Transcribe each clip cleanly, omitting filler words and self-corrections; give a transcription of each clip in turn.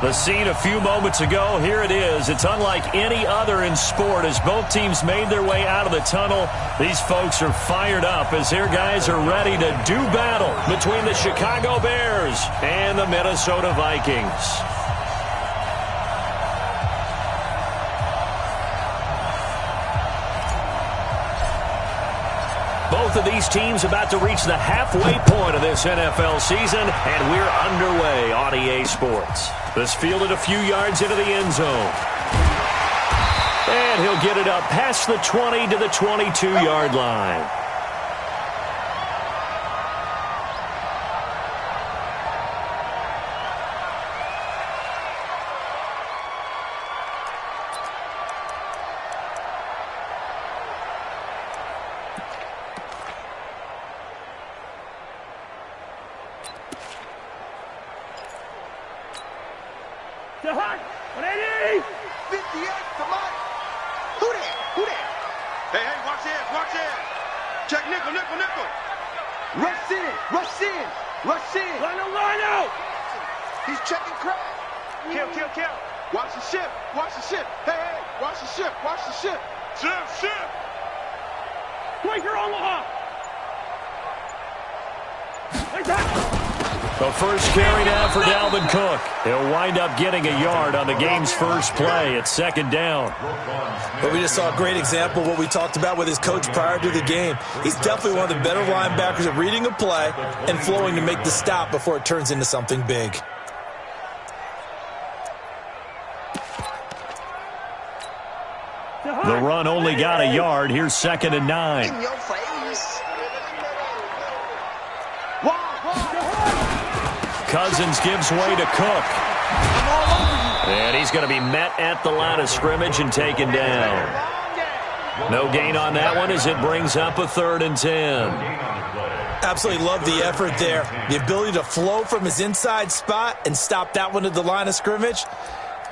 The scene a few moments ago, here it is. It's unlike any other in sport as both teams made their way out of the tunnel. These folks are fired up as their guys are ready to do battle between the Chicago Bears and the Minnesota Vikings. Both of these teams about to reach the halfway point of this NFL season, and we're underway on EA Sports. This fielded a few yards into the end zone. And he'll get it up past the 20 to the 22-yard line. The first carry down for Dalvin Cook. He'll wind up getting a yard on the game's first play at second down. But we just saw a great example of what we talked about with his coach prior to the game. He's definitely one of the better linebackers at reading a play and flowing to make the stop before it turns into something big. The run only got a yard. Here's 2nd and 9. In your face. Cousins gives way to Cook. And he's going to be met at the line of scrimmage and taken down. No gain on that one as it brings up a 3rd and 10. Absolutely love the effort there. The ability to flow from his inside spot and stop that one at the line of scrimmage.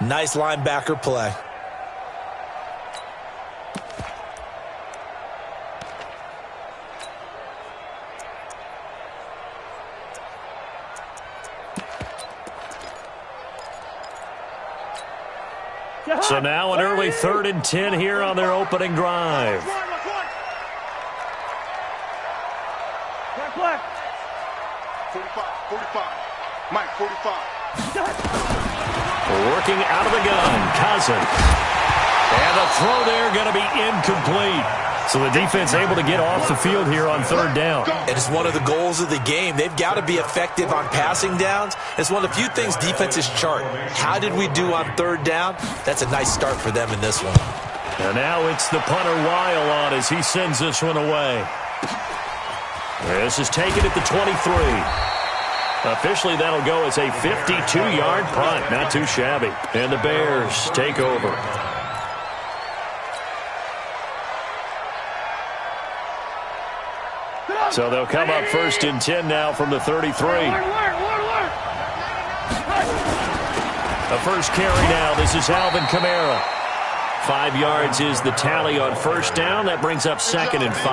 Nice linebacker play. So now an early 3rd and 10 here on their opening drive. 45. Mike, 45. Working out of the gun, Cousins. And the throw there going to be incomplete. So the defense able to get off the field here on 3rd down. It is one of the goals of the game. They've got to be effective on passing downs. It's one of the few things defenses chart. How did we do on 3rd down? That's a nice start for them in this one. And now it's the punter Weil on as he sends this one away. This is taken at the 23. Officially, that'll go as a 52-yard punt. Not too shabby. And the Bears take over. So they'll come up 1st and 10 now from the 33. The first carry now. This is Alvin Kamara. 5 yards is the tally on 1st down. That brings up 2nd and 5.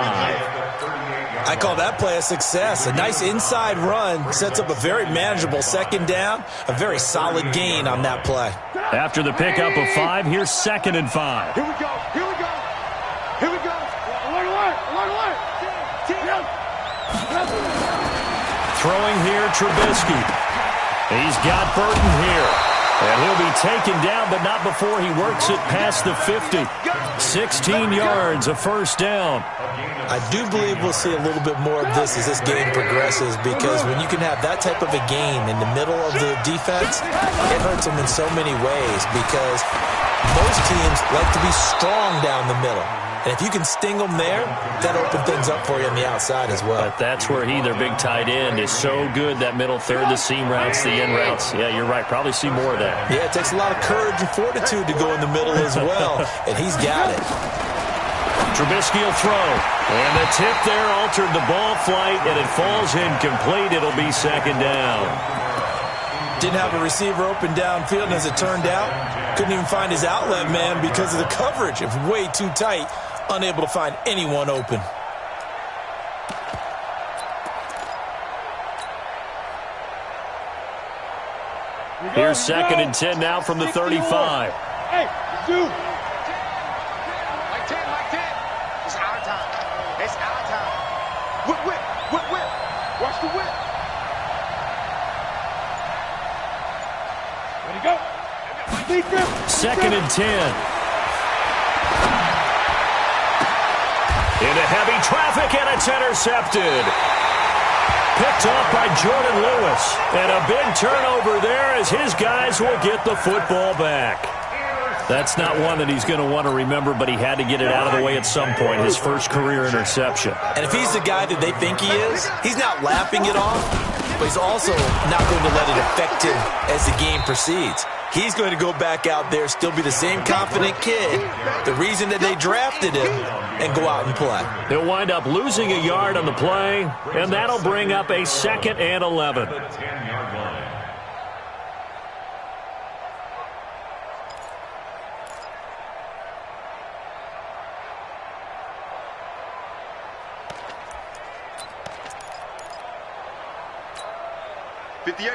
I call that play a success. A nice inside run sets up a very manageable 2nd down. A very solid gain on that play. After the pickup of 5, here's 2nd and 5. Here we go. Here we go. Here we go. Alert. Throwing here, Trubisky. He's got Burton here. And he'll be taken down, but not before he works it past the 50. 16 yards, a 1st down. I do believe we'll see a little bit more of this as this game progresses, because when you can have that type of a gain in the middle of the defense, it hurts them in so many ways, because most teams like to be strong down the middle. And if you can sting them there, that opens things up for you on the outside as well. But that's where their big tight end, is so good, that middle third, the seam routes, the in routes. Yeah, you're right. Probably see more of that. Yeah, it takes a lot of courage and fortitude to go in the middle as well, and he's got it. Trubisky will throw. And the tip there altered the ball flight, and it falls incomplete. It'll be 2nd down. Didn't have a receiver open downfield, and as it turned out, couldn't even find his outlet man because of the coverage. It was way too tight, unable to find anyone open. Here's 2nd and 10 now from the 35. Hey, dude. Like 10. It's our time. It's our time. Whip. Watch the whip. Ready, go. 2nd and 10. Into heavy traffic, and it's intercepted. Picked off by Jordan Lewis. And a big turnover there as his guys will get the football back. That's not one that he's going to want to remember, but he had to get it out of the way at some point, his first career interception. And if he's the guy that they think he is, he's not laughing it off, but he's also not going to let it affect him as the game proceeds. He's going to go back out there, still be the same confident kid, the reason that they drafted him, and go out and play. He'll wind up losing a yard on the play, and that'll bring up a 2nd and 11.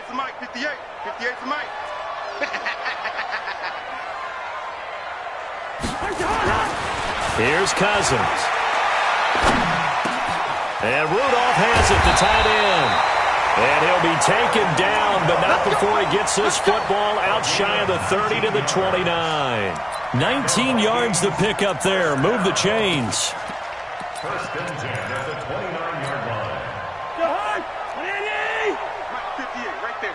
For Mike. 58 for Mike. Here's Cousins. And Rudolph has it, the tight end. And he'll be taken down, but not before he gets this football out shy of the 30 to the 29. 19 yards to pick up there. Move the chains. 1st and 10 at the 29-yard line. Go hard. Mike, 58, right there.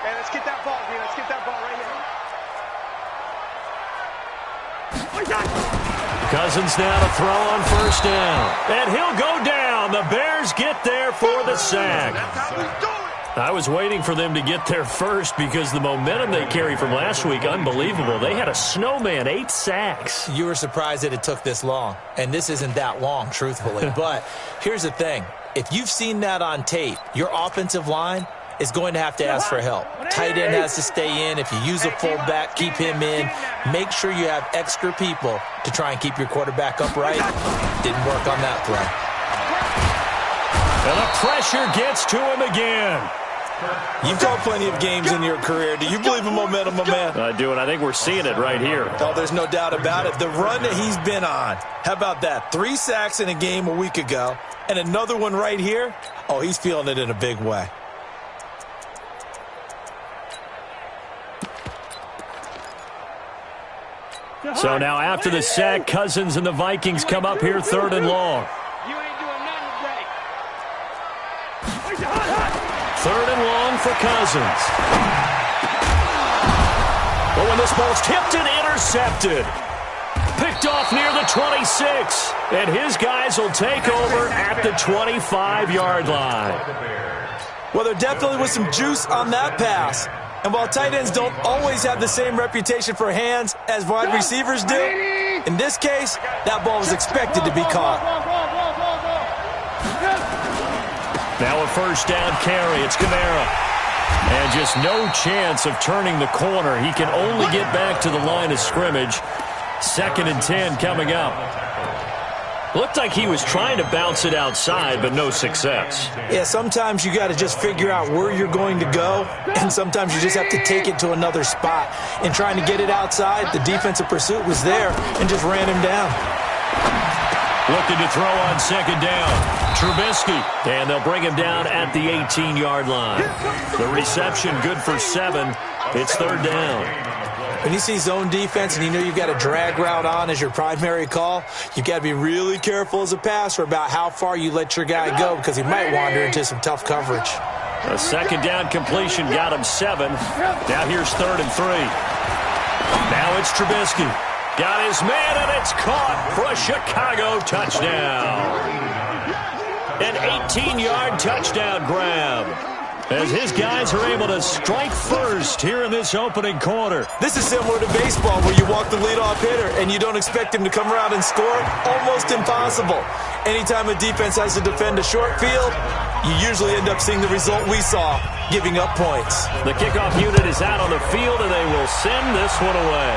Hey, let's get that ball, man. Let's get that ball right here. Cousins now to throw on 1st down. And he'll go down. The Bears get there for the sack. That's how we do it. I was waiting for them to get there first because the momentum they carried from last week, unbelievable. They had a snowman, 8 sacks. You were surprised that it took this long, and this isn't that long, truthfully. But here's the thing. If you've seen that on tape, your offensive line is going to have to ask for help. Tight end has to stay in. If you use a fullback, keep him in. Make sure you have extra people to try and keep your quarterback upright. Didn't work on that play. And the pressure gets to him again. You've called plenty of games in your career. Do you believe in momentum, my man? I do, and I think we're seeing it right here. Oh, there's no doubt about it. The run that he's been on. How about that? 3 sacks in a game a week ago, and another one right here. Oh, he's feeling it in a big way. So now after the sack, Cousins and the Vikings come up here 3rd and long. You ain't doing nothing today. 3rd and long for Cousins. But when this ball's tipped and intercepted. Picked off near the 26. And his guys will take over at the 25-yard line. Well, there definitely was some juice on that pass. And while tight ends don't always have the same reputation for hands as wide receivers do, in this case, that ball was expected to be caught. Now a 1st down carry. It's Kamara. And just no chance of turning the corner. He can only get back to the line of scrimmage. 2nd and 10 coming up. Looked like he was trying to bounce it outside, but no success. Yeah, sometimes you got to just figure out where you're going to go, and sometimes you just have to take it to another spot. In trying to get it outside, the defensive pursuit was there and just ran him down. Looking to throw on 2nd down. Trubisky, and they'll bring him down at the 18-yard line. The reception good for 7. It's 3rd down. When you see zone defense and you know you've got a drag route on as your primary call, you've got to be really careful as a passer about how far you let your guy go because he might wander into some tough coverage. A 2nd down completion got him 7. Now here's 3rd and 3. Now it's Trubisky. Got his man, and it's caught for a Chicago touchdown. An 18-yard touchdown grab. As his guys are able to strike first here in this opening quarter. This is similar to baseball where you walk the leadoff hitter and you don't expect him to come around and score. Almost impossible. Anytime a defense has to defend a short field, you usually end up seeing the result we saw, giving up points. The kickoff unit is out on the field, and they will send this one away.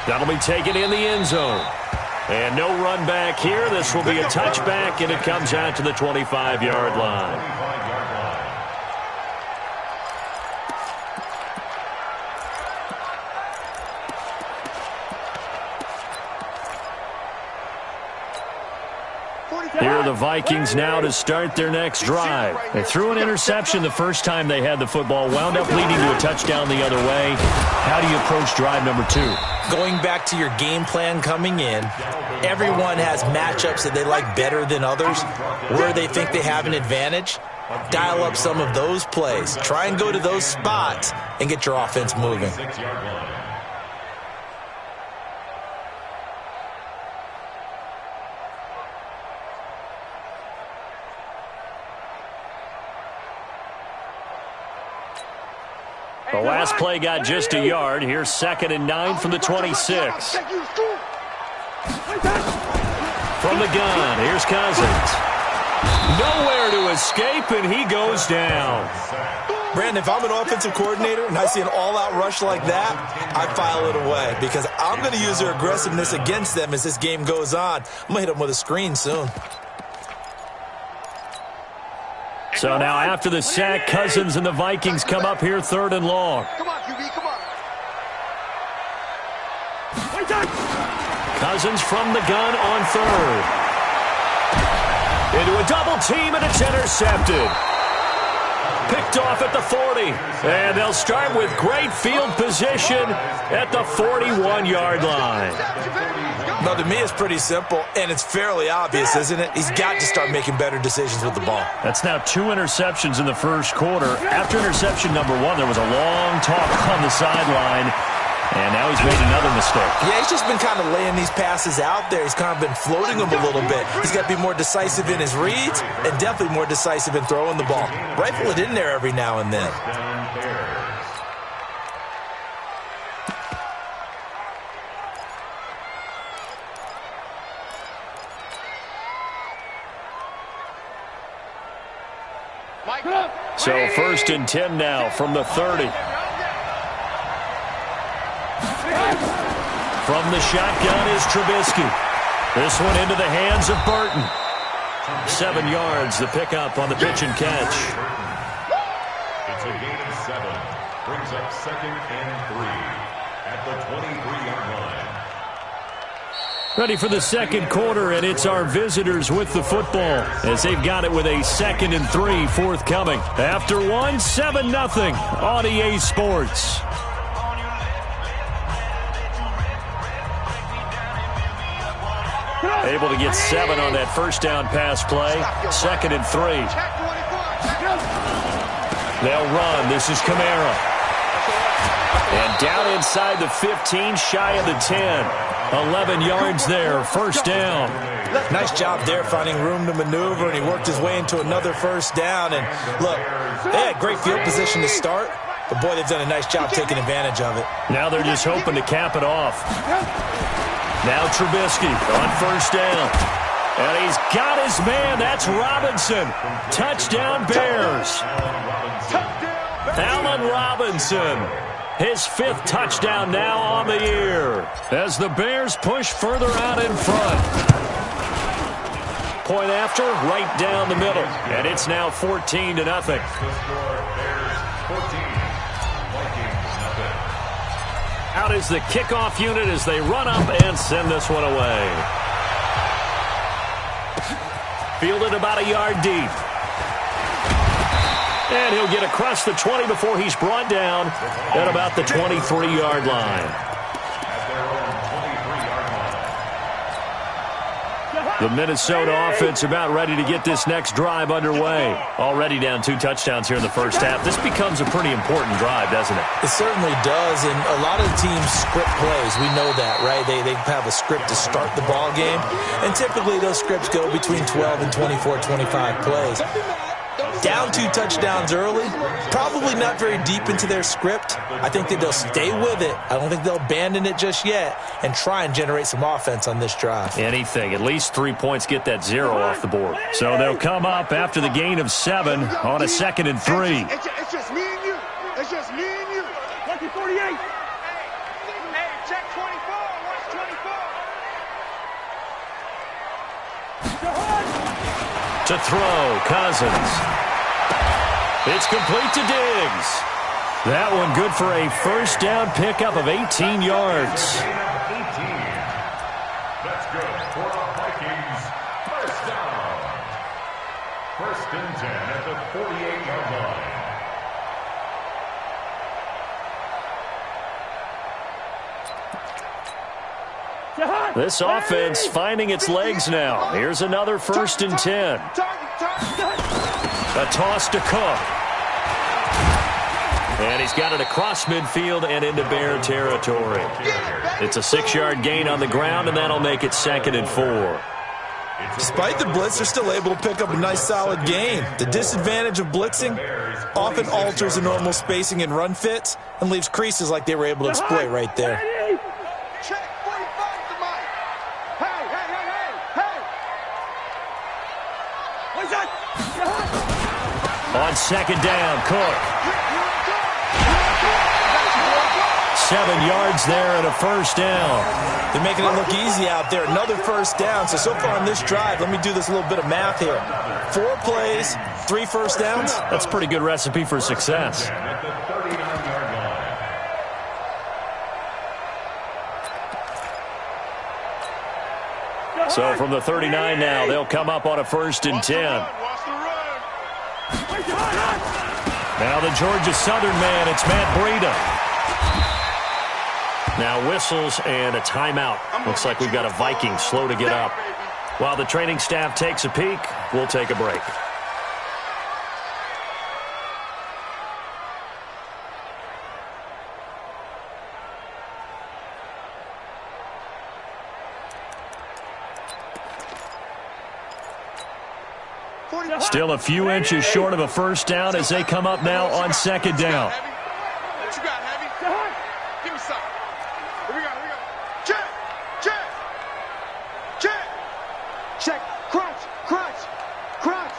That'll be taken in the end zone. And no run back here. This will be a touchback, and it comes out to the 25-yard line. the Vikings now to start their next drive. They threw an interception the first time they had the football, wound up leading to a touchdown the other way. How do you approach drive number 2? Going back to your game plan coming in, everyone has matchups that they like better than others, where they think they have an advantage. Dial up some of those plays. Try and go to those spots and get your offense moving. The last play got just a yard. Here's 2nd and 9 from the 26. From the gun, here's Cousins. Nowhere to escape, and he goes down. Brandon, if I'm an offensive coordinator and I see an all-out rush like that, I file it away because I'm going to use their aggressiveness against them as this game goes on. I'm going to hit them with a screen soon. So now after the sack, Cousins and the Vikings come up here 3rd and long. Come on, QB, come on. Cousins from the gun on 3rd. Into a double team, and it's intercepted. Picked off at the 40. And they'll start with great field position at the 41-yard line. Now, to me, it's pretty simple, and it's fairly obvious, isn't it? He's got to start making better decisions with the ball. That's now 2 interceptions in the first quarter. After interception number 1, there was a long talk on the sideline, and now he's made another mistake. Yeah, he's just been kind of laying these passes out there. He's kind of been floating them a little bit. He's got to be more decisive in his reads and definitely more decisive in throwing the ball. Rifle it in there every now and then. So 1st and 10 now from the 30. From the shotgun is Trubisky. This one into the hands of Burton. 7 yards, the pickup on the pitch and catch. It's a gain of 7. Brings up 2nd and 3 at the 23-yard line. Ready for the second quarter, and it's our visitors with the football as they've got it with a 2nd and 3 forthcoming. After 1, 7-0 on EA Sports. Able to get 7 on that first down pass play. 2nd and 3. They'll run. This is Kamara. And down inside the 15, shy of the 10. 11 yards there, first down. Nice job there finding room to maneuver, and he worked his way into another first down. And look, they had great field position to start, but boy, they've done a nice job taking advantage of it. Now they're just hoping to cap it off. Now Trubisky on first down. And he's got his man. That's Robinson. Touchdown Bears. Allen Robinson. His 5th touchdown now on the year as the Bears push further out in front. Point after, right down the middle. And it's now 14-0. Out is the kickoff unit as they run up and send this one away. Fielded about a yard deep. And he'll get across the 20 before he's brought down at about the 23-yard line. The Minnesota offense about ready to get this next drive underway. Already down 2 touchdowns here in the first half. This becomes a pretty important drive, doesn't it? It certainly does, and a lot of teams script plays. We know that, right? They have a script to start the ball game, and typically those scripts go between 12 and 24, 25 plays. Down 2 touchdowns early, probably not very deep into their script. I think that they'll stay with it. I don't think they'll abandon it just yet and try and generate some offense on this drive. Anything. At least 3 points get that 0 off the board. So they'll come up after the gain of 7 on a 2nd and 3. It's just me and you. It's just me and you. 48. Hey, check 24. Watch 24. To throw, Cousins. It's complete to Diggs. That one good for a first down pickup of 18 yards. That's good for the Vikings. First down. This offense finding its legs now. Here's another 1st and 10. A toss to Cook. And he's got it across midfield and into Bear territory. It's a 6-yard gain on the ground, and that'll make it 2nd and 4. Despite the blitz, they're still able to pick up a nice, solid gain. The disadvantage of blitzing often alters the normal spacing and run fits and leaves creases like they were able to exploit right there. Check 45 to Mike. Hey, hey, hey, hey, hey. What's that? On 2nd down, Cook. 7 yards there and a 1st down. They're making it look easy out there. Another 1st down. So far on this drive, let me do this little bit of math here. 4 plays, 3 1st downs. That's a pretty good recipe for success. So from the 39 now, they'll come up on a 1st and 10. Now the Georgia Southern man, it's Matt Breida. Now whistles and a timeout. Looks like we've got a Viking slow to get up. While the training staff takes a peek, we'll take a break. Still a few inches short of a 1st down as they come up now on 2nd down. What you got, Heavy? Give me some. Here we go, here we go. Check, check, check. Check, crunch, crunch, crunch.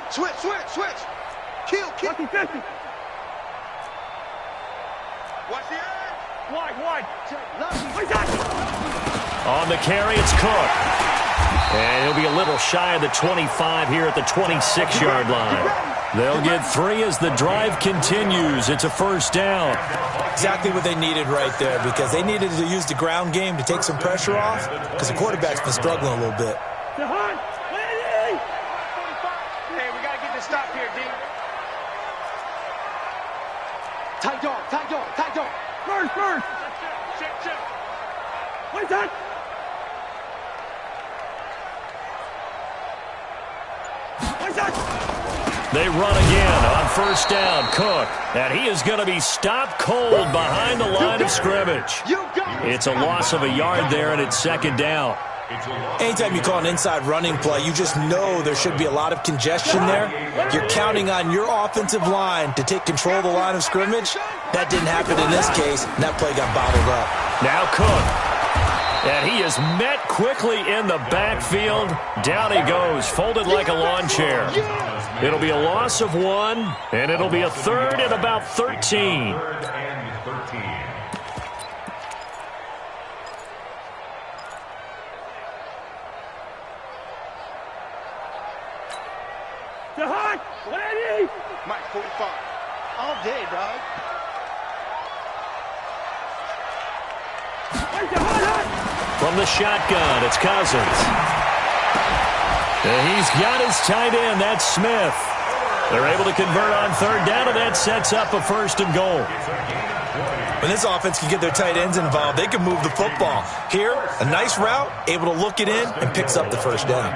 Switch, switch, switch. Kill, kill. 50-50. Watch the edge. Wide. On the carry, it's Cook. And he'll be a little shy of the 25 here at the 26-yard line. They'll get 3 as the drive continues. It's a 1st down. Exactly what they needed right there, because they needed to use the ground game to take some pressure off, because the quarterback's been struggling a little bit. Hey, we got to get this stop here, D. Tight dog. First. Check. What's that? They run again on 1st down. Cook. And he is going to be stopped cold behind the line of scrimmage. It's a loss of a yard there, and it's 2nd down. Anytime you call an inside running play, you just know there should be a lot of congestion there. You're counting on your offensive line to take control of the line of scrimmage. That didn't happen in this case, and that play got bottled up. Now Cook. And he is met quickly in the backfield. Down he goes, folded like a lawn chair. It'll be a loss of 1, and it'll be a 3rd and about 13. Mike, 45. All day, dog. From the shotgun, it's Cousins. And he's got his tight end, that's Smith. They're able to convert on 3rd down, and that sets up a 1st and goal. When this offense can get their tight ends involved, they can move the football. Here, a nice route, able to look it in, and picks up the 1st down.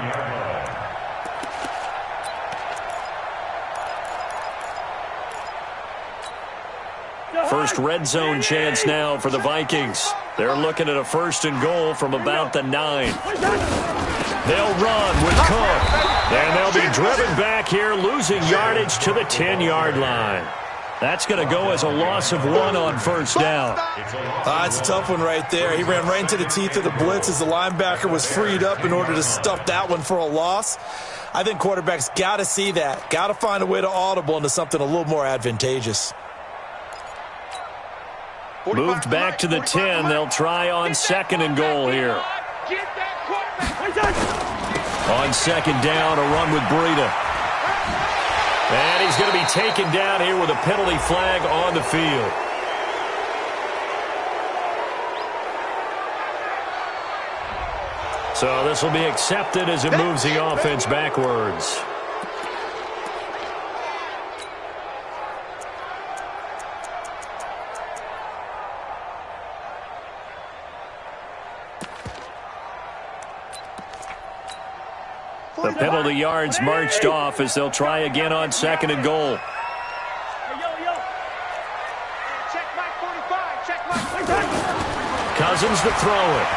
First red zone chance now for the Vikings. They're looking at a 1st and goal from about the 9. They'll run with Cook. And they'll be driven back here, losing yardage to the 10-yard line. That's going to go as a loss of 1 on 1st down. It's a tough one right there. He ran right into the teeth of the blitz as the linebacker was freed up in order to stuff that one for a loss. I think quarterbacks got to see that. Got to find a way to audible into something a little more advantageous. Moved back to the 10. They'll try on 2nd and goal here. On 2nd down, a run with Breida. And he's going to be taken down here with a penalty flag on the field. So this will be accepted as it moves the offense backwards. The penalty yards marched off as they'll try again on 2nd and goal. Check Mike 45. Check Mike 45. Cousins to throw it.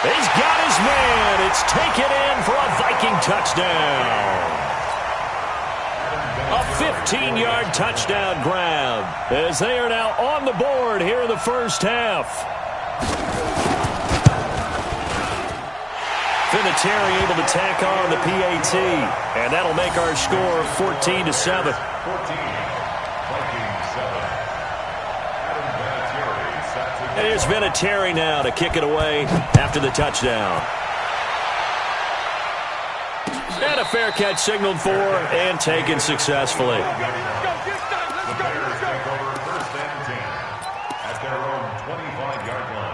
He's got his man. It's taken in for a Viking touchdown. A 15-yard touchdown grab as they are now on the board here in the first half. Vinatieri able to tack on the PAT, and that'll make our score 14-7. 14, Vikings 7. Adam Vinatieri set to And here's Vinatieri now to kick it away after the touchdown. And a fair catch signaled for and taken successfully. The Bears take over 1st and 10 at their own 25-yard line.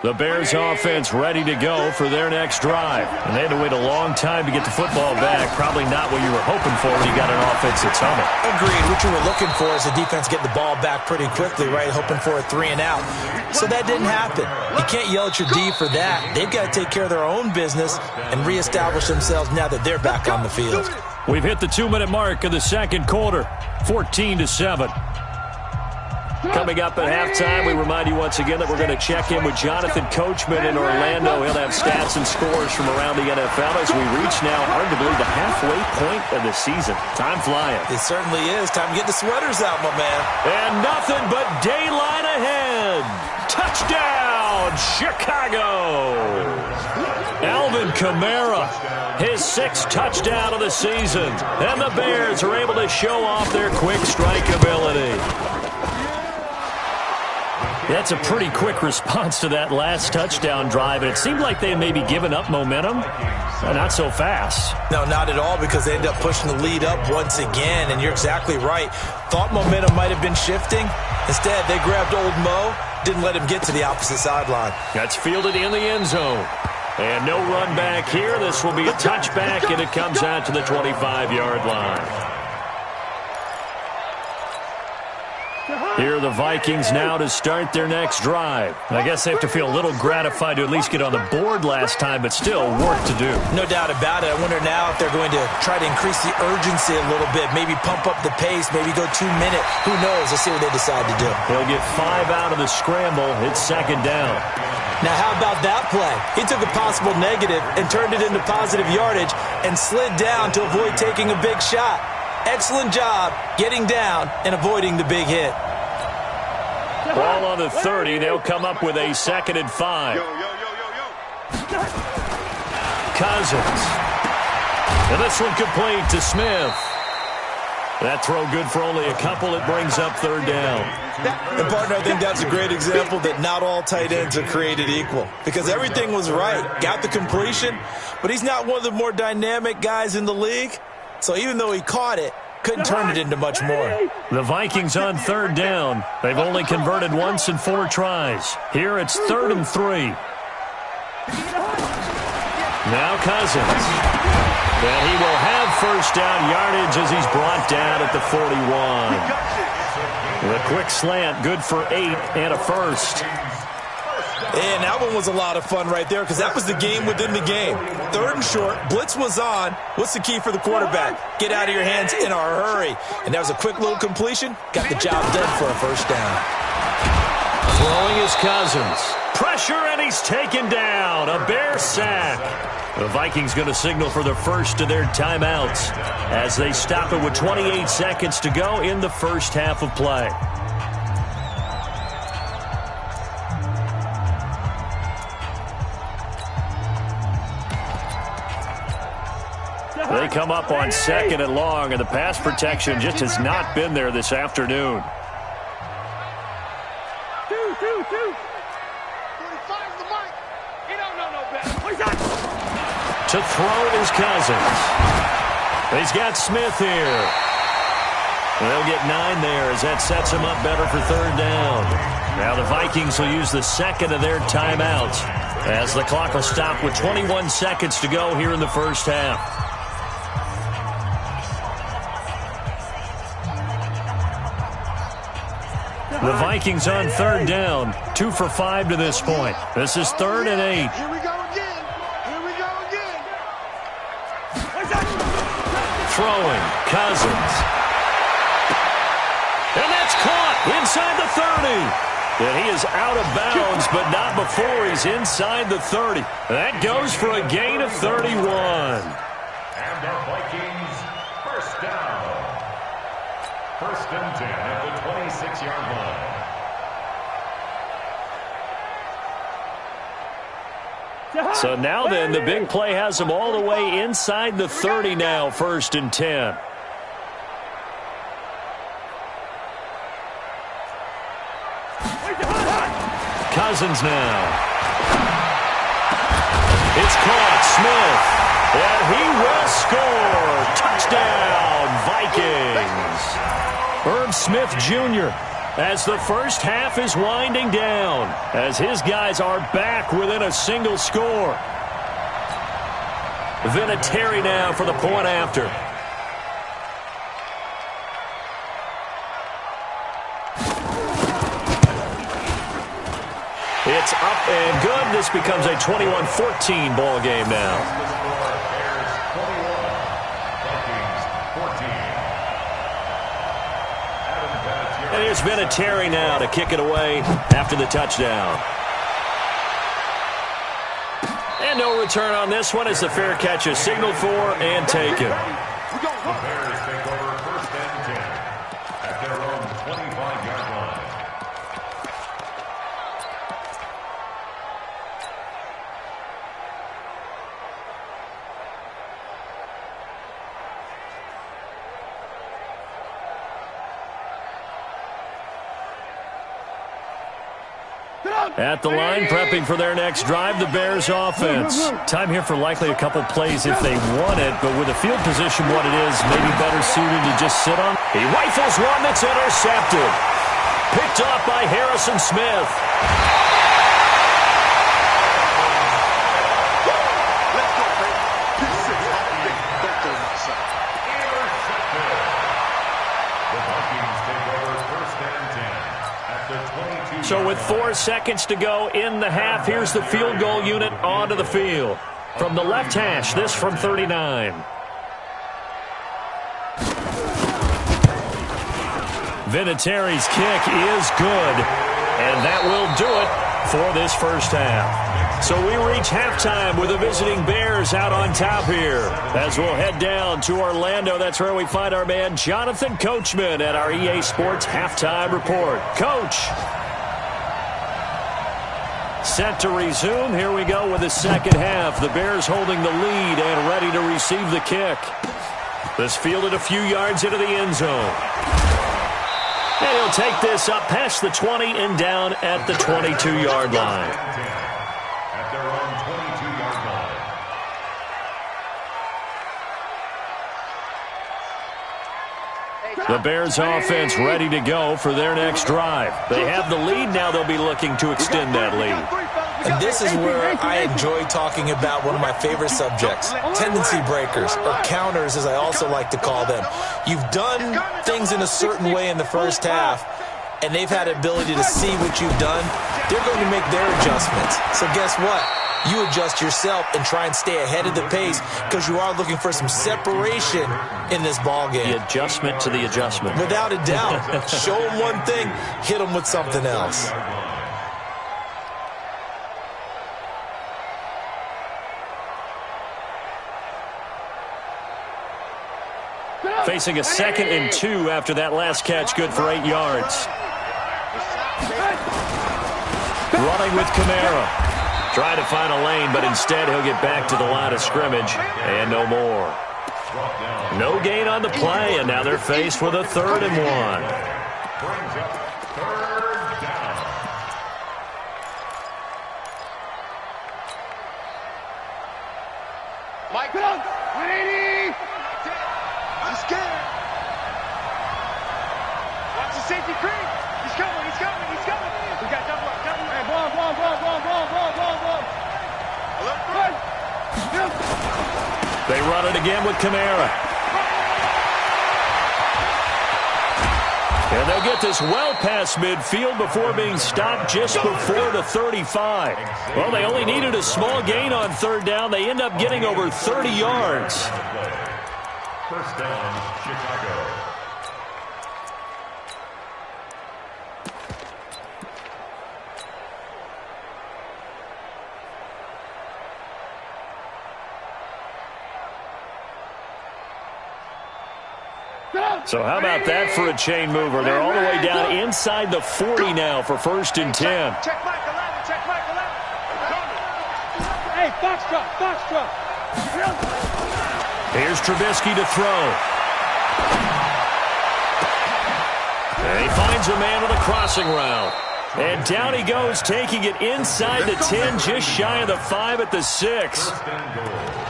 The Bears offense ready to go for their next drive. And they had to wait a long time to get the football back. Probably not what you were hoping for when you got an offense that's humming. Agreed. What you were looking for is the defense getting the ball back pretty quickly, right? Hoping for a 3 and out. So that didn't happen. You can't yell at your D for that. They've got to take care of their own business and reestablish themselves now that they're back on the field. We've hit the 2-minute mark of the second quarter, 14-7. Coming up at halftime, we remind you once again that we're going to check in with Jonathan Coachman in Orlando. He'll have stats and scores from around the NFL as we reach now, hard to believe, the halfway point of the season. Time flying. It certainly is. Time to get the sweaters out, my man. And nothing but daylight ahead. Touchdown, Chicago. Alvin Kamara, his 6th touchdown of the season. And the Bears are able to show off their quick strike ability. That's a pretty quick response to that last touchdown drive, and it seemed like they had maybe given up momentum. Not so fast. No, not at all, because they ended up pushing the lead up once again, and you're exactly right. Thought momentum might have been shifting. Instead, they grabbed old Mo, didn't let him get to the opposite sideline. That's fielded in the end zone. And no run back here. This will be a touchback, and it comes out to the 25-yard line. Here are the Vikings now to start their next drive. I guess they have to feel a little gratified to at least get on the board last time, but still work to do. No doubt about it. I wonder now if they're going to try to increase the urgency a little bit, maybe pump up the pace, maybe go 2-minute. Who knows? Let's see what they decide to do. They'll get 5 out of the scramble. It's 2nd down. Now, how about that play? He took a possible negative and turned it into positive yardage and slid down to avoid taking a big shot. Excellent job getting down and avoiding the big hit. Ball on the 30. They'll come up with a 2nd and 5. Cousins. And this one complete to Smith. That throw good for only a couple. It brings up 3rd down. And, partner, I think that's a great example that not all tight ends are created equal. Because everything was right. Got the completion, but he's not one of the more dynamic guys in the league. So even though he caught it, couldn't turn it into much more. The Vikings on 3rd down. They've only converted once in 4 tries. Here it's 3rd and 3. Now Cousins. And he will have 1st down yardage as he's brought down at the 41. The quick slant, good for 8 and a 1st. And that one was a lot of fun right there because that was the game within the game. 3rd and short, blitz was on. What's the key for the quarterback? Get out of your hands in a hurry. And that was a quick little completion. Got the job done for a 1st down. Throwing his Cousins. Pressure, and he's taken down. A Bear sack. The Vikings going to signal for the first of their timeouts as they stop it with 28 seconds to go in the first half of play. They come up on 2nd and long, and the pass protection just has not been there this afternoon. 2. 45's the mic. He don't know no better. To throw it is Cousins. He's got Smith here. They'll get 9 there as that sets them up better for third down. Now the Vikings will use the second of their timeouts as the clock will stop with 21 seconds to go here in the first half. The Vikings on third down, 2 for 5 to this point. This is 3rd and 8. Here we go again. Here we go again. Throwing, Cousins. And that's caught inside the 30. And he is out of bounds, but not before he's inside the 30. That goes for a gain of 31. And the Vikings first down. 1st and 10 at the 26-yard line. So now then, the big play has them all the way inside the 30 now, 1st and 10. Cousins now. It's caught. Smith. And he will score. Touchdown, Vikings. Herb Smith Jr. as the first half is winding down, as his guys are back within a single score. Vinatieri now for the point after. It's up and good. This becomes a 21-14 ball game now. And here's Vinatieri now to kick it away after the touchdown. And no return on this one as the fair catch is signaled for and taken. The Bears take over 1st and 10 at their own 25-yard line. At the line, prepping for their next drive, the Bears offense. Time here for likely a couple plays if they want it, but with the field position what it is, maybe better suited to just sit on. He rifles one that's intercepted. Picked off by Harrison Smith. Let's go, baby. Pick 6 off the back there, my son. Intercepted. The Vikings take over 1st and 10 at the 22. So with 4 seconds to go in the half, here's the field goal unit onto the field. From the left hash, this from 39. Vinatieri's kick is good, and that will do it for this first half. So we reach halftime with the visiting Bears out on top here. As we'll head down to Orlando, that's where we find our man Jonathan Coachman at our EA Sports Halftime Report. Coach. Set to resume. Here we go with the second half. The Bears holding the lead and ready to receive the kick. This fielded a few yards into the end zone. And he'll take this up past the 20 and down at the 22-yard line. At their own 22-yard line. The Bears offense ready to go for their next drive. They have the lead. Now they'll be looking to extend that lead. And this is where I enjoy talking about one of my favorite subjects, tendency breakers, or counters as I also like to call them. You've done things in a certain way in the first half, and they've had the ability to see what you've done. They're going to make their adjustments. So guess what? You adjust yourself and try and stay ahead of the pace because you are looking for some separation in this ball game. The adjustment to the adjustment. Without a doubt. Show them one thing, hit them with something else. Facing a 2nd and 2 after that last catch, good for 8 yards. Running with Kamara. Try to find a lane, but instead he'll get back to the line of scrimmage, and no more. No gain on the play, and now they're faced with a 3rd and 1. Brings up 3rd down. Mike, 180. I'm scared. safety creep. He's coming, he's coming, he's coming. We got double up, double up. Hey, ball. They run it again with Kamara. And they'll get this well past midfield before being stopped just before the 35. Well, they only needed a small gain on third down. They end up getting over 30 yards. First down, Chicago. So how about that for a chain mover? They're all the way down inside the 40 now for 1st and 10. Check Mike 11, check Mike 11. Hey, Foxtrot. Here's Trubisky to throw. And he finds a man with a crossing route. And down he goes, taking it inside the 10, just shy of the 5 at the 6.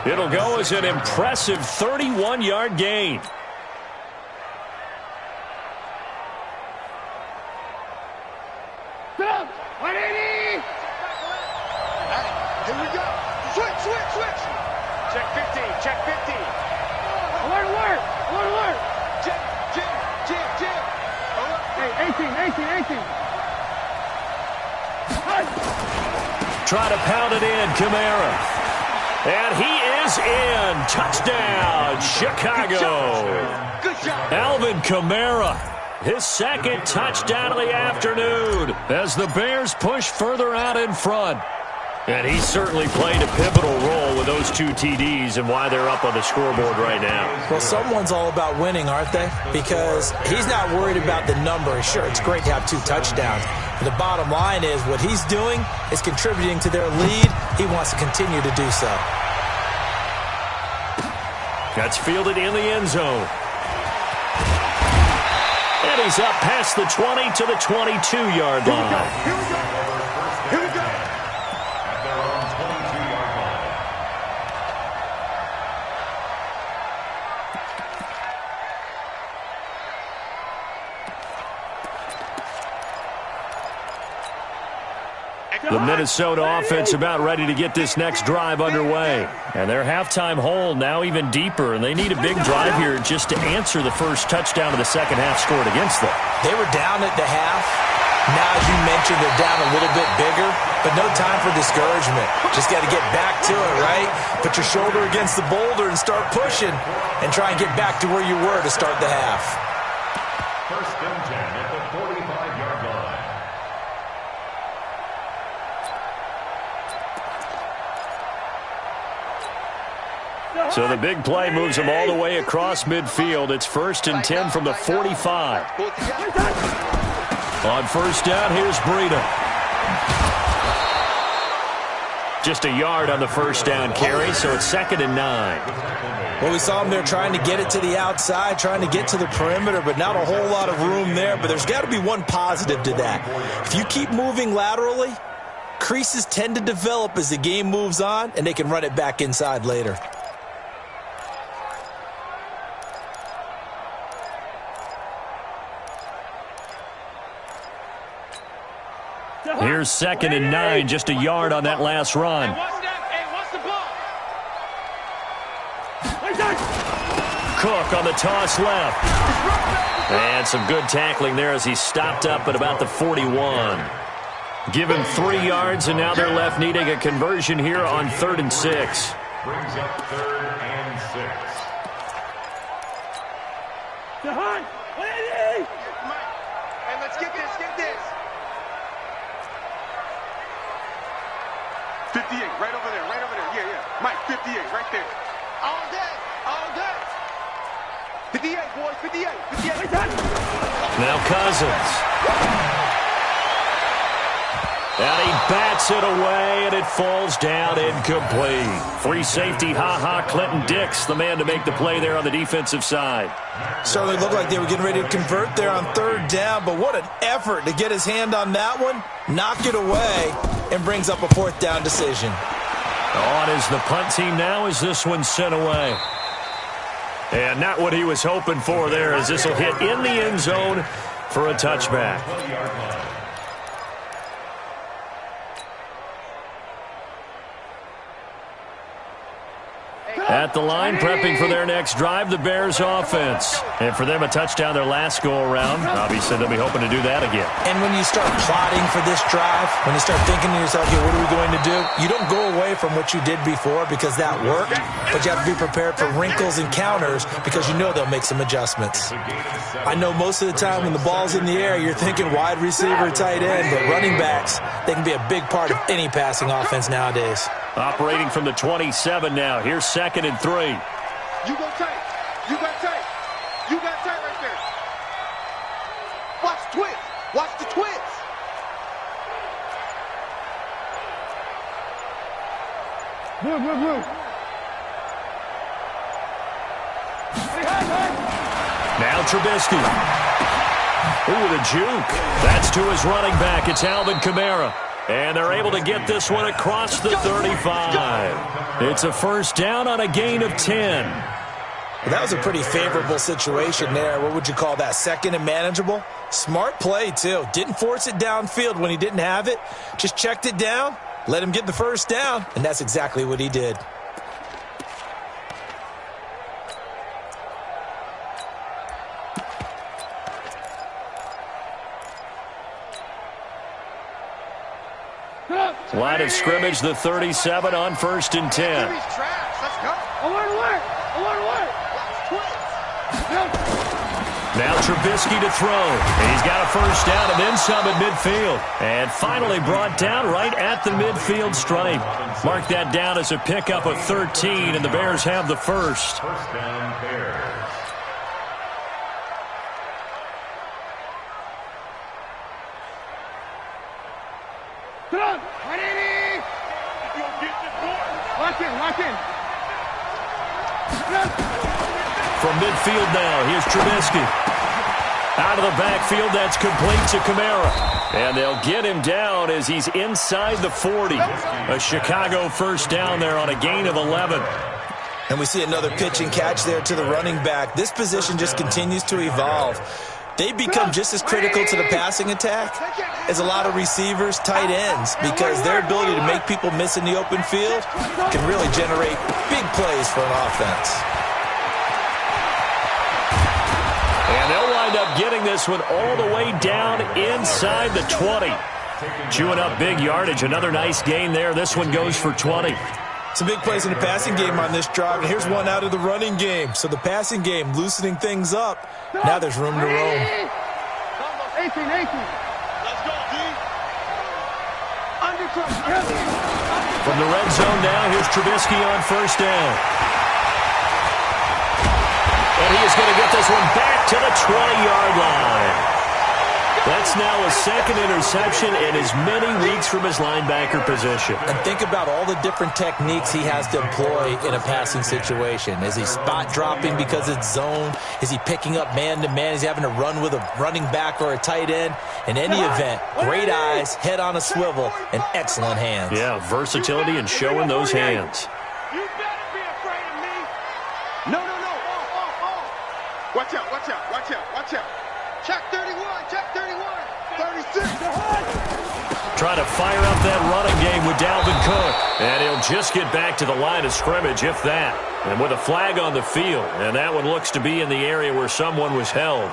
It'll go as an impressive 31-yard gain. Check 15. Alert. Jim. Hey, 18. Try to pound it in, Kamara. And he is in. Touchdown, Chicago. Good job. Alvin Kamara, his 2nd touchdown of the afternoon as the Bears push further out in front. And he certainly played a pivotal role with those 2 TDs and why they're up on the scoreboard right now. Well, someone's all about winning, aren't they? Because he's not worried about the number. Sure, it's great to have 2 touchdowns. But the bottom line is what he's doing is contributing to their lead. He wants to continue to do so. That's fielded in the end zone. And he's up past the 20 to the 22-yard line. Here we go. The Minnesota offense about ready to get this next drive underway. And their halftime hole now even deeper, and they need a big drive here just to answer the first touchdown of the second half scored against them. They were down at the half. Now, as you mentioned, they're down a little bit bigger, but no time for discouragement. Just got to get back to it, right? Put your shoulder against the boulder and start pushing and try and get back to where you were to start the half. First and 10 at the 45-yard line. So the big play moves them all the way across midfield. It's 1st and 10 from the 45. On 1st down, here's Breida. Just a yard on the 1st down carry, so it's 2nd and 9. Well, we saw him there trying to get it to the outside, trying to get to the perimeter, but not a whole lot of room there. But there's got to be one positive to that. If you keep moving laterally, creases tend to develop as the game moves on, and they can run it back inside later. Here's 2nd and 9, just a yard on that last run. Cook on the toss left. And some good tackling there as he stopped up at about the 41. Give him 3 yards, and now they're left needing a conversion here on 3rd and 6. Brings up 3rd and 6. Hey, let's get this. 58, right over there. Yeah. Mike, 58, right there. All day. 58, boys, 58. Now Cousins. And he bats it away, and it falls down incomplete. Free safety, Clinton Dix, the man to make the play there on the defensive side. Certainly looked like they were getting ready to convert there on 3rd down, but what an effort to get his hand on that one, knock it away, and brings up a 4th down decision. On is the punt team now as this one's sent away. And not what he was hoping for there, as this will hit in the end zone for a touchback. At the line, prepping for their next drive, the Bears offense. And for them, a touchdown their last go-around. Obviously, they'll be hoping to do that again. And when you start plotting for this drive, when you start thinking to yourself, okay, what are we going to do? You don't go away from what you did before because that worked, but you have to be prepared for wrinkles and counters because you know they'll make some adjustments. I know most of the time when the ball's in the air, you're thinking wide receiver, tight end, but running backs, they can be a big part of any passing offense nowadays. Operating from the 27 now. Here's 2nd and 3. You go tight. You got tight. You got tight right there. Watch the twist. Watch the twist. Move. Now Trubisky. Ooh, with a juke. That's to his running back. It's Alvin Kamara. And they're able to get this one across the 35. It's a first down on a gain of 10. Well, that was a pretty favorable situation there. What would you call that? 2nd and manageable? Smart play, too. Didn't force it downfield when he didn't have it. Just checked it down, let him get the first down, and that's exactly what he did. Line of scrimmage, the 37 on 1st and 10. Let's go. Now Trubisky to throw. And he's got a first down and then some at midfield. And finally brought down right at the midfield stripe. Mark that down as a pickup of 13, and the Bears have the first. First down, Bears. Lock in. From midfield now, here's Trubisky. Out of the backfield, that's complete to Kamara. And they'll get him down as he's inside the 40. A Chicago first down there on a gain of 11. And we see another pitch and catch there to the running back. This position just continues to evolve. They become just as critical to the passing attack as a lot of receivers, tight ends, because their ability to make people miss in the open field can really generate big plays for an offense. And they'll wind up getting this one all the way down inside the 20. Chewing up big yardage. Another nice gain there. This one goes for 20. Some big plays in the passing game on this drive, and here's one out of the running game. So the passing game loosening things up. Now there's room to roam. 18. Let's go, D. From the red zone now, here's Trubisky on first down. And he is going to get this one back to the 20-yard line. That's now a second interception in as many weeks from his linebacker position. And think about all the different techniques he has to employ in a passing situation. Is he spot dropping because it's zone? Is he picking up man-to-man? Is he having to run with a running back or a tight end? In any event, great eyes, head on a swivel, and excellent hands. Yeah, versatility and showing those hands. You better be afraid of me. No. Watch out. Check 31, 36. Trying to fire up that running game with Dalvin Cook. And he'll just get back to the line of scrimmage, if that. And with a flag on the field. And that one looks to be in the area where someone was held.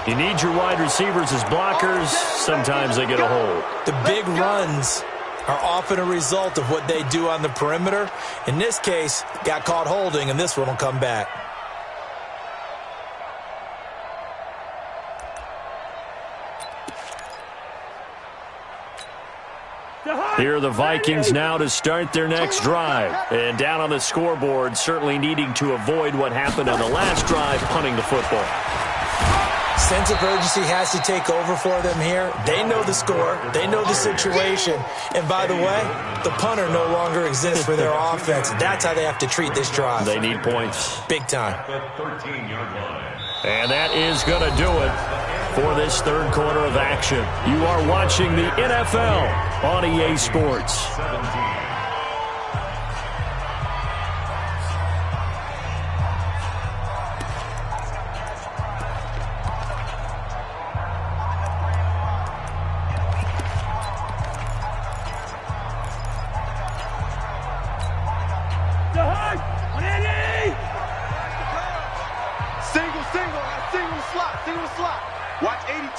You need your wide receivers as blockers. Sometimes they get a hold. The big runs are often a result of what they do on the perimeter. In this case, got caught holding, and this one will come back. Here are the Vikings now to start their next drive. And down on the scoreboard, certainly needing to avoid what happened on the last drive, punting the football. Sense of urgency has to take over for them here. They know the score. They know the situation. And by the way, the punter no longer exists for their offense. That's how they have to treat this drive. They need points. Big time. And that is going to do it for this third quarter of action. You are watching the NFL on EA Sports.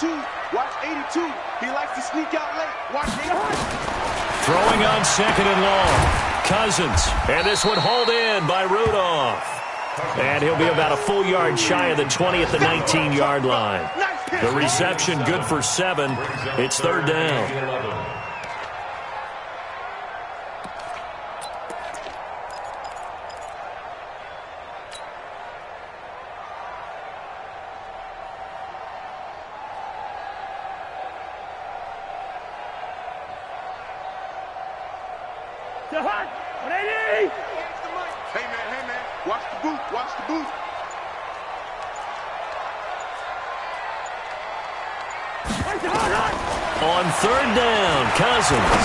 82. Watch 82. He likes to sneak out late. Watch 82. Throwing on second and long. Cousins. And this one hauled in by Rudolph. And he'll be about a full yard shy of the 20 at the 19-yard line. The reception good for 7. It's third down. Hey, man. Watch the boot. Watch the boot. On third down, Cousins.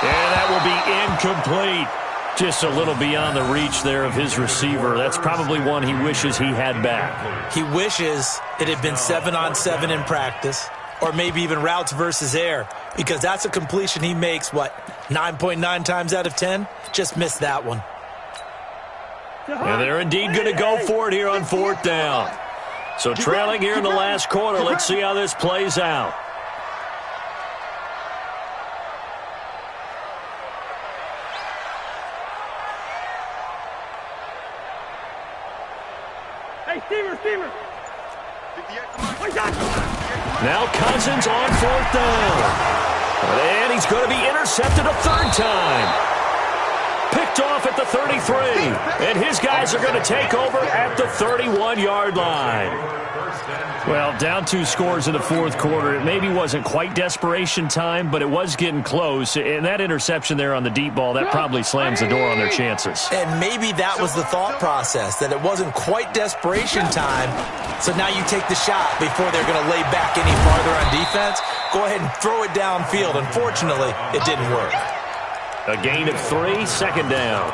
And that will be incomplete. Just a little beyond the reach there of his receiver. That's probably one he wishes he had back. He wishes it had been 7-on-7 in practice, or maybe even routes versus air, because that's a completion he makes, 9.9 times out of 10? Just missed that one. And they're indeed going to go for it here on fourth down. So trailing here in the last quarter. Let's see how this plays out. Hey, Steamer. Now Cousins on fourth down. And he's going to be intercepted a third time. Picked off at the 33. And his guys are going to take over at the 31-yard line. Well, down 2 scores in the fourth quarter. It maybe wasn't quite desperation time, but it was getting close. And that interception there on the deep ball, that probably slams the door on their chances. And maybe that was the thought process, that it wasn't quite desperation time. So now you take the shot before they're going to lay back any farther on defense. Go ahead and throw it downfield. Unfortunately, it didn't work. A gain of 3, second down.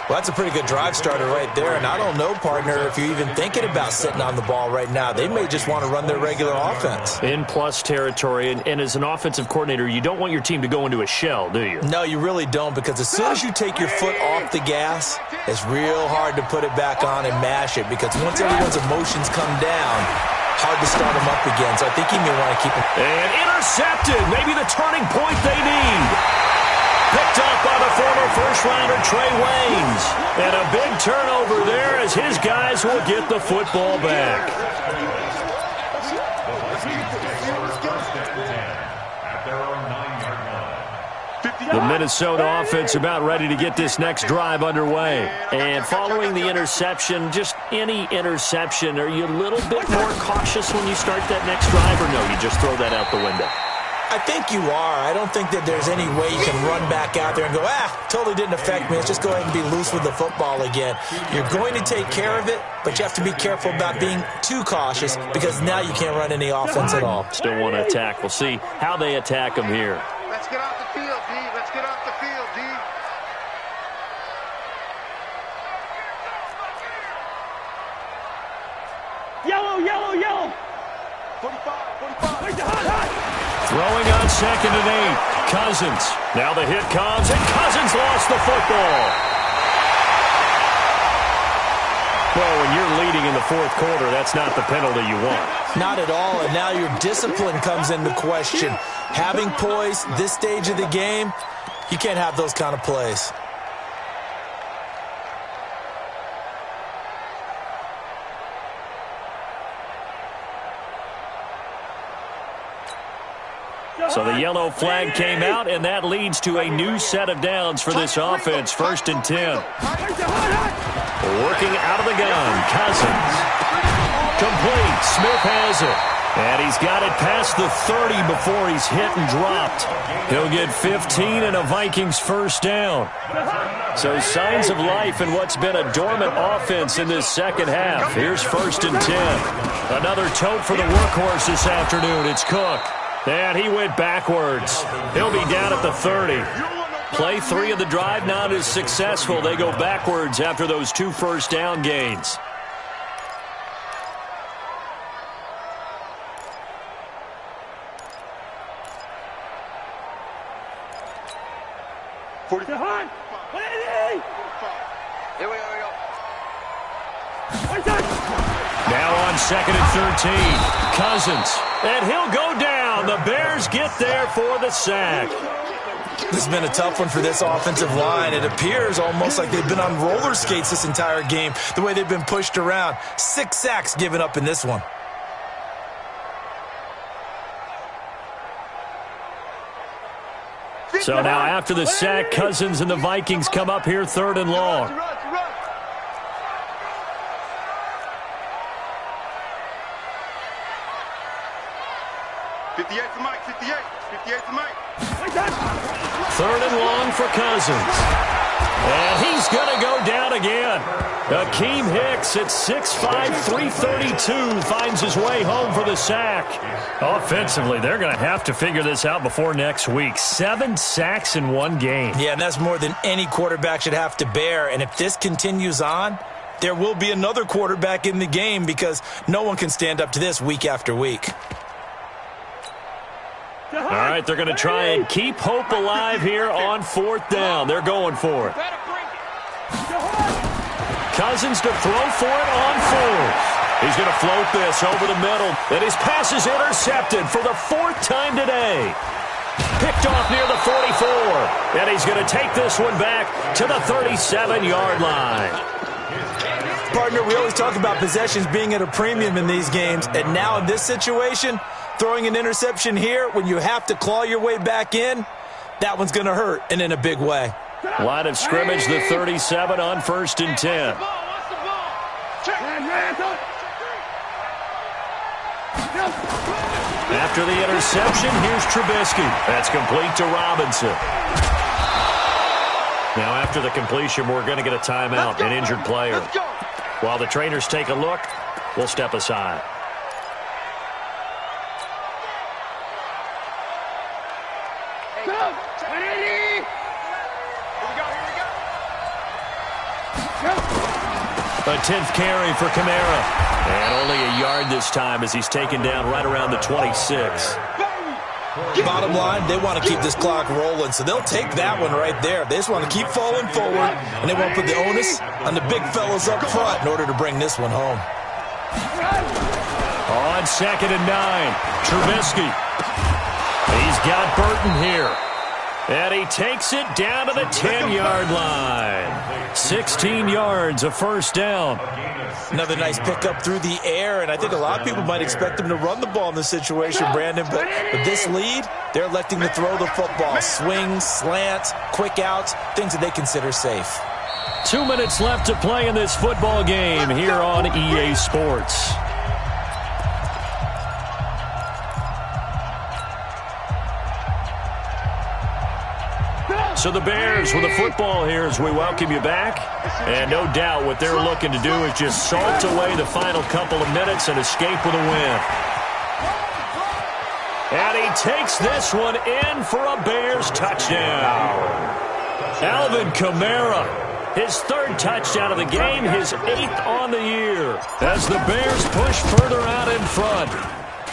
Well, that's a pretty good drive starter right there. And I don't know, partner, if you're even thinking about sitting on the ball right now. They may just want to run their regular offense. In plus territory. And as an offensive coordinator, you don't want your team to go into a shell, do you? No, you really don't, because as soon as you take your foot off the gas, it's real hard to put it back on and mash it, because once everyone's emotions come down, hard to start them up again. So I think you may want to keep them. And intercepted. Maybe the turning point they need. Picked up by the former first-rounder Trey Waynes. And a big turnover there as his guys will get the football back. The Minnesota offense about ready to get this next drive underway. And following the interception, just any interception, are you a little bit more cautious when you start that next drive, or no, you just throw that out the window? I think you are. I don't think that there's any way you can run back out there and go, totally didn't affect me. Let's just go ahead and be loose with the football again. You're going to take care of it, but you have to be careful about being too cautious, because now you can't run any offense at all. Still want to attack. We'll see how they attack them here. Let's get off the field, D. Let's get off the field, D. Yellow. 45. Throwing on second and 8. Cousins. Now the hit comes, and Cousins lost the football. Well, when you're leading in the fourth quarter, that's not the penalty you want. Not at all, and now your discipline comes into question. Having poise this stage of the game, you can't have those kind of plays. So the yellow flag came out, and that leads to a new set of downs for this offense. 1st and 10. Working out of the gun, Cousins. Complete. Smith has it. And he's got it past the 30 before he's hit and dropped. He'll get 15 and a Vikings first down. So signs of life in what's been a dormant offense in this second half. Here's 1st and 10. Another tote for the workhorse this afternoon. It's Cook. And he went backwards. He'll be down at the 30. Play 3 of the drive not as successful. They go backwards after those 2 first down gains. Here we go. Now on second and 13. Cousins. And he'll go down. The Bears get there for the sack. This has been a tough one for this offensive line. It appears almost like they've been on roller skates this entire game, the way they've been pushed around. 6 sacks given up in this one. So now after the sack, Cousins and the Vikings come up here 3rd and long. Third and long for Cousins. And he's going to go down again. Akeem Hicks at 6'5", 332 finds his way home for the sack. Offensively, they're going to have to figure this out before next week. 7 sacks in one game. Yeah, and that's more than any quarterback should have to bear. And if this continues on, there will be another quarterback in the game because no one can stand up to this week after week. All right, they're going to try and keep hope alive here on 4th down. They're going for it. Cousins to throw for it on 4th. He's going to float this over the middle. And his pass is intercepted for the 4th time today. Picked off near the 44. And he's going to take this one back to the 37-yard line. Partner, we always talk about possessions being at a premium in these games. And now in this situation, throwing an interception here when you have to claw your way back in, that one's going to hurt, and in a big way. Line of scrimmage, the 37 on 1st and 10. After the interception, here's Trubisky. That's complete to Robinson. Now after the completion, we're going to get a timeout, an injured player. While the trainers take a look, we'll step aside. A 10th carry for Kamara. And only a yard this time as he's taken down right around the 26. Bottom line, they want to keep this clock rolling, so they'll take that one right there. They just want to keep falling forward, and they won't put the onus on the big fellas up front in order to bring this one home. On 2nd and 9, Trubisky. He's got Burton here. And he takes it down to the 10-yard line. 16 yards, a 1st down. Another nice pickup through the air, and I think a lot of people might expect him to run the ball in this situation, Brandon. But with this lead, they're electing to throw the football. Swings, slants, quick outs, things that they consider safe. 2 minutes left to play in this football game here on EA Sports. So the Bears with the football here as we welcome you back. And no doubt what they're looking to do is just salt away the final couple of minutes and escape with a win. And he takes this one in for a Bears touchdown. Alvin Kamara, his 3rd touchdown of the game, his 8th on the year. As the Bears push further out in front.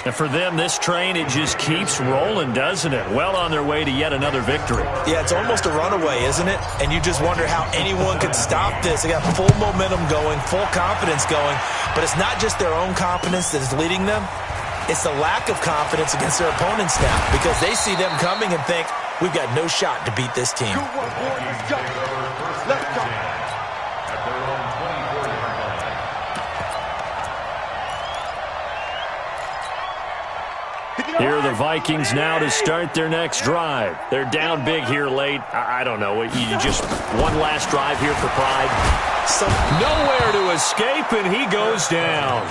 And for them, this train, it just keeps rolling, doesn't it? Well on their way to yet another victory. Yeah, it's almost a runaway, isn't it? And you just wonder how anyone could stop this. They got full momentum going, full confidence going. But it's not just their own confidence that is leading them. It's the lack of confidence against their opponents now because they see them coming and think, we've got no shot to beat this team. Good work, boys. Let's go. Let's go. Here are the Vikings now to start their next drive. They're down big here late. I don't know. You just one last drive here for pride. Nowhere to escape, and he goes down.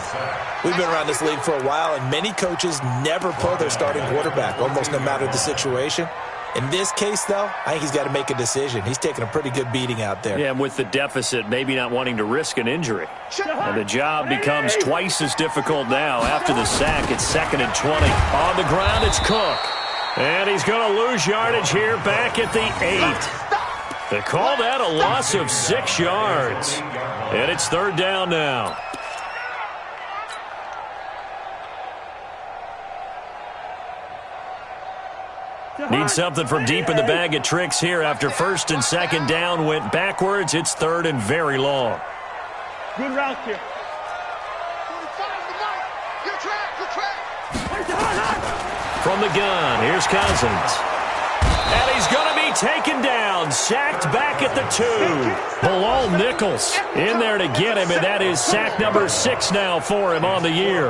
We've been around this league for a while, and many coaches never pull their starting quarterback, almost no matter the situation. In this case, though, I think he's got to make a decision. He's taking a pretty good beating out there. Yeah, and with the deficit, maybe not wanting to risk an injury. And the job becomes twice as difficult now. After the sack, it's 2nd and 20. On the ground, it's Cook. And he's going to lose yardage here back at the 8. They call that a loss of 6 yards. And it's 3rd down now. Need something from deep in the bag of tricks here after 1st and 2nd down went backwards. It's 3rd and very long. Good route here. From the gun, here's Cousins. And he's going to be taken down, sacked back at the 2. Bilal Nichols in there to get him, and that is sack number 6 now for him on the year.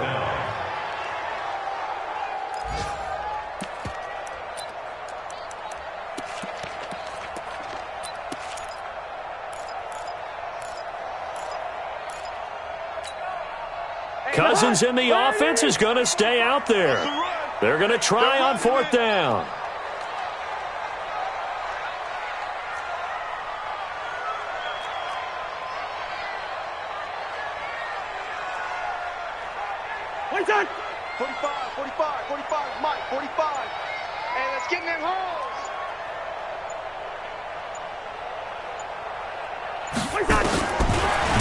Cousins in the offense is going to stay out there. They're going to try on 4th down. Wait, 45, Mike, 45. And let's get in them holes.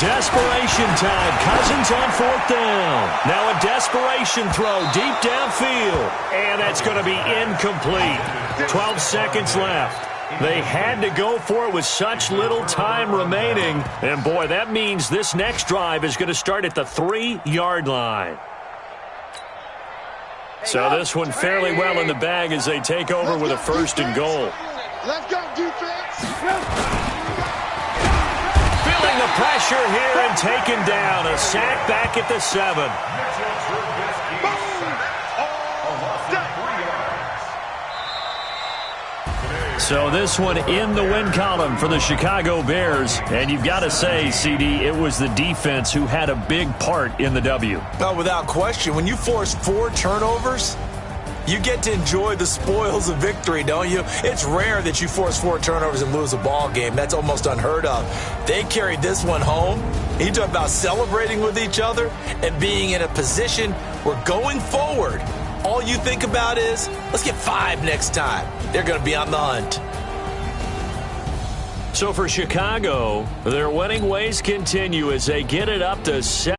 Desperation time. Cousins on 4th down. Now a desperation throw deep downfield. And that's going to be incomplete. 12 seconds left. They had to go for it with such little time remaining. And, boy, that means this next drive is going to start at the 3-yard line. So this one fairly well in the bag as they take over with a 1st and goal. Let's go, defense. Feeling the pressure here and taken down. A sack back at the 7. So this one in the win column for the Chicago Bears. And you've got to say, CD, it was the defense who had a big part in the W. Oh, without question. When you force 4 turnovers, you get to enjoy the spoils of victory, don't you? It's rare that you force 4 turnovers and lose a ball game. That's almost unheard of. They carried this one home. You talk about celebrating with each other and being in a position where going forward, all you think about is, let's get 5 next time. They're going to be on the hunt. So for Chicago, their winning ways continue as they get it up to 7.